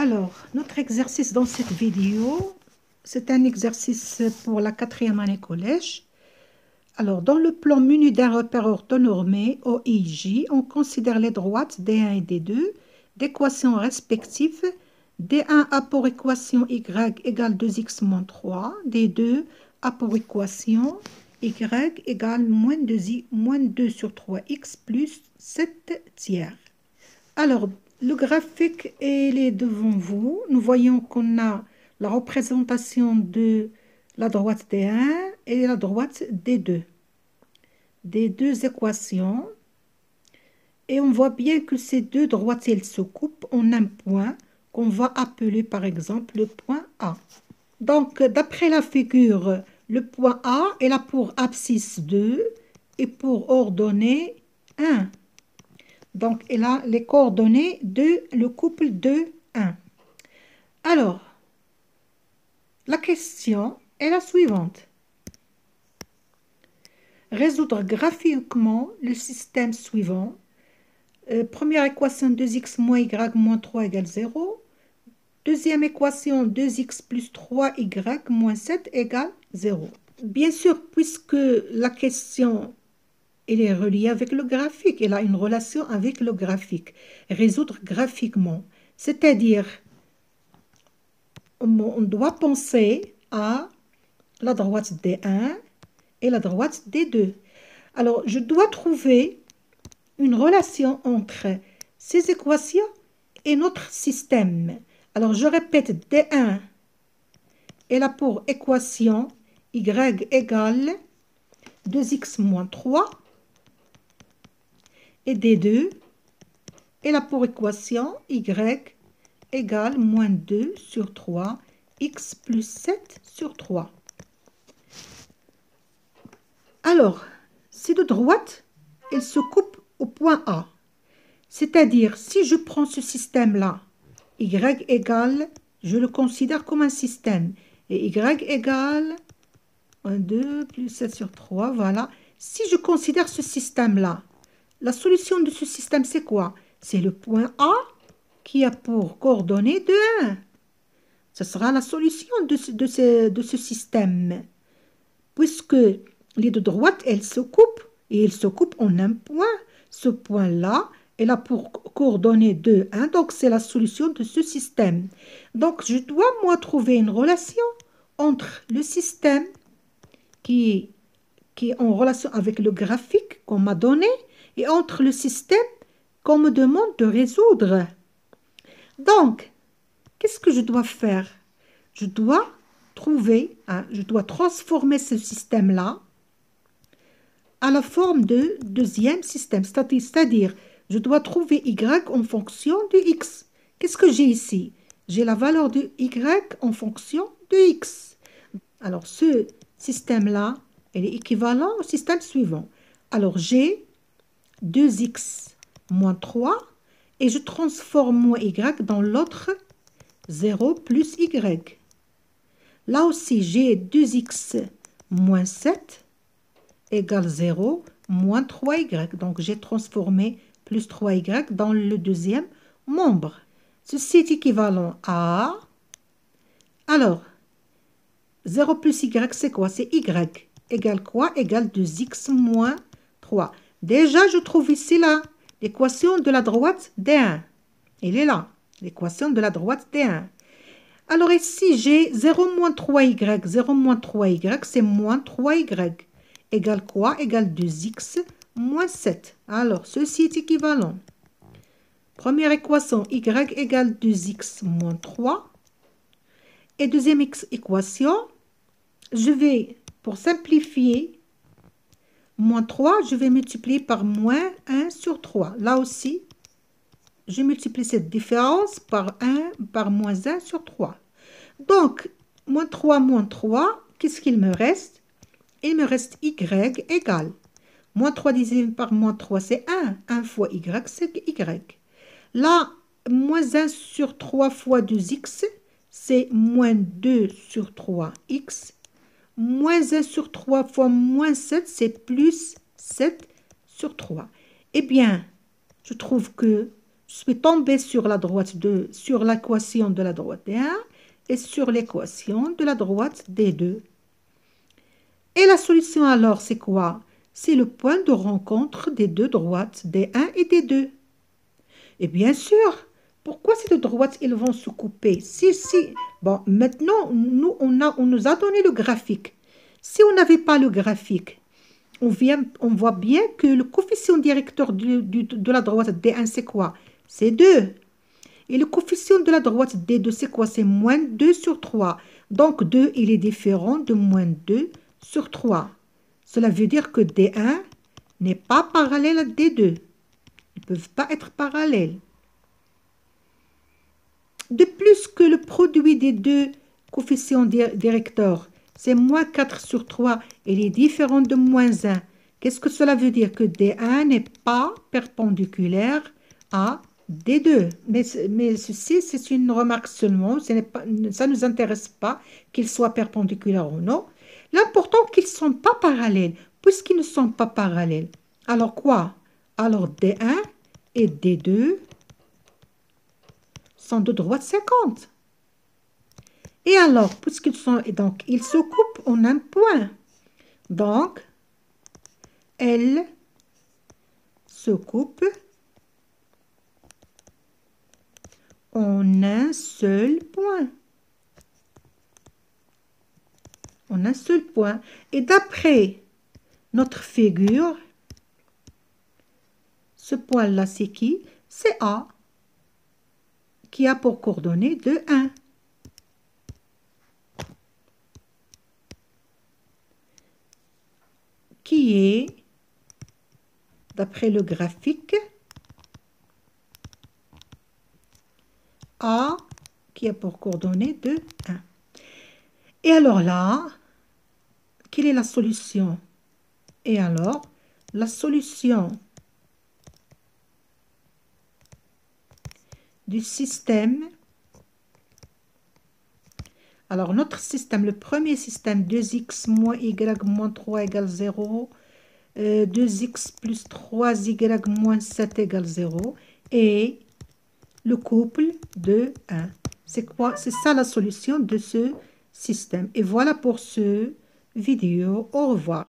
Alors, notre exercice dans cette vidéo, c'est un exercice pour la 4e année collège. Alors, dans le plan menu d'un repère orthonormé, OIJ, on considère les droites D1 et D2 d'équations respectives. D1 a pour équation y égale 2x moins 3. D2 a pour équation y égale moins 2 sur 3x plus 7 tiers. Alors, le graphique est devant vous. Nous voyons qu'on a la représentation de la droite D1 et la droite D2. Des deux équations. Et on voit bien que ces deux droites, elles se coupent en un point qu'on va appeler par exemple le point A. Donc, d'après la figure, le point A est là pour abscisse 2 et pour ordonnée 1. Donc, elle a les coordonnées de le couple 2, 1. Alors, la question est la suivante. Résoudre graphiquement le système suivant. Première équation 2x moins y moins 3 égale 0. Deuxième équation 2x plus 3y moins 7 égale 0. Bien sûr, puisque la question elle est reliée avec le graphique, elle a une relation avec le graphique. Résoudre graphiquement, c'est-à-dire on doit penser à la droite D1 et la droite D2. Alors, je dois trouver une relation entre ces équations et notre système. Alors, je répète, D1 est là pour équation y égale 2x moins 3 et D2 est là pour équation y égale moins 2 sur 3 x plus 7 sur 3. Alors, ces deux droites, elles se coupent au point A. C'est-à-dire, si je prends ce système-là, y égale, je le considère comme un système, et y égale 1, 2 plus 7 sur 3, voilà. Si je considère ce système-là, la solution de ce système, c'est quoi? C'est le point A qui a pour coordonnée 2, 1. Ce sera la solution de ce système. Puisque les deux droites, elles se coupent, et elles se coupent en un point. Ce point-là, elle a pour coordonnée 2, 1, donc c'est la solution de ce système. Donc, je dois, moi, trouver une relation entre le système qui est en relation avec le graphique qu'on m'a donné et entre le système qu'on me demande de résoudre. Donc, qu'est-ce que je dois faire? Je dois trouver, je dois transformer ce système-là à la forme de deuxième système, c'est-à-dire, je dois trouver y en fonction de x. Qu'est-ce que j'ai ici? J'ai la valeur de y en fonction de x. Alors, ce système-là, il est équivalent au système suivant. Alors, j'ai 2x moins 3 et je transforme moins y dans l'autre 0 plus y. Là aussi, j'ai 2x moins 7 égale 0 moins 3y. Donc, j'ai transformé plus 3y dans le deuxième membre. Ceci est équivalent à... Alors, 0 plus y, c'est quoi? C'est y. Égale quoi? Égale 2x moins 3. Déjà, je trouve ici là l'équation de la droite D1. Elle est là, l'équation de la droite D1. Alors ici, j'ai 0 moins 3y. 0 moins 3y, c'est moins 3y. Égale quoi? Égale 2x moins 7. Alors, ceci est équivalent. Première équation, y égale 2x moins 3. Et deuxième équation, je vais, pour simplifier, moins 3, je vais multiplier par moins 1 sur 3. Là aussi, je multiplie cette différence par 1, par moins 1 sur 3. Donc, moins 3, qu'est-ce qu'il me reste? Il me reste y égale. Moins 3 divisé par moins 3, c'est 1. 1 fois y, c'est y. Là, moins 1 sur 3 fois 2x, c'est moins 2 sur 3x. Moins 1 sur 3 fois moins 7, c'est plus 7 sur 3. Eh bien, je trouve que Je suis tombée sur sur l'équation de la droite D1 et sur l'équation de la droite D2. Et la solution alors, c'est quoi? C'est le point de rencontre des deux droites, D1 et D2. Et bien sûr, pourquoi ces deux droites, ils vont se couper? Si. Bon, maintenant, on nous a donné le graphique. Si on n'avait pas le graphique, on voit bien que le coefficient directeur de la droite D1, c'est quoi? C'est 2. Et le coefficient de la droite D2, c'est quoi? C'est moins 2 sur 3. Donc, 2, il est différent de moins 2 sur 3. Cela veut dire que D1 n'est pas parallèle à D2. Ils ne peuvent pas être parallèles. De plus que le produit des deux coefficients directeurs, c'est moins 4 sur 3, il est différent de moins 1. Qu'est-ce que cela veut dire? Que D1 n'est pas perpendiculaire à D2. Mais ceci, c'est une remarque seulement. Ça ne nous intéresse pas qu'ils soient perpendiculaires ou non. L'important, qu'ils ne sont pas parallèles. Puisqu'ils ne sont pas parallèles, alors quoi? Alors D1 et D2 sont de droite 50. Et alors, puisqu'ils sont, donc, ils se coupent en un point. Donc, elles se coupent en un seul point. En un seul point. Et d'après notre figure, ce point-là, c'est qui? C'est A, qui a pour coordonnée de 1. Qui est, d'après le graphique, A, qui a pour coordonnée de 1. Et alors là, quelle est la solution? Et alors, la solution du système, alors notre système, le premier système, 2x moins y moins 3 égale 0, 2x plus 3y moins 7 égale 0, et le couple de 1. C'est quoi? C'est ça la solution de ce système. Et voilà pour ce vidéo. Au revoir.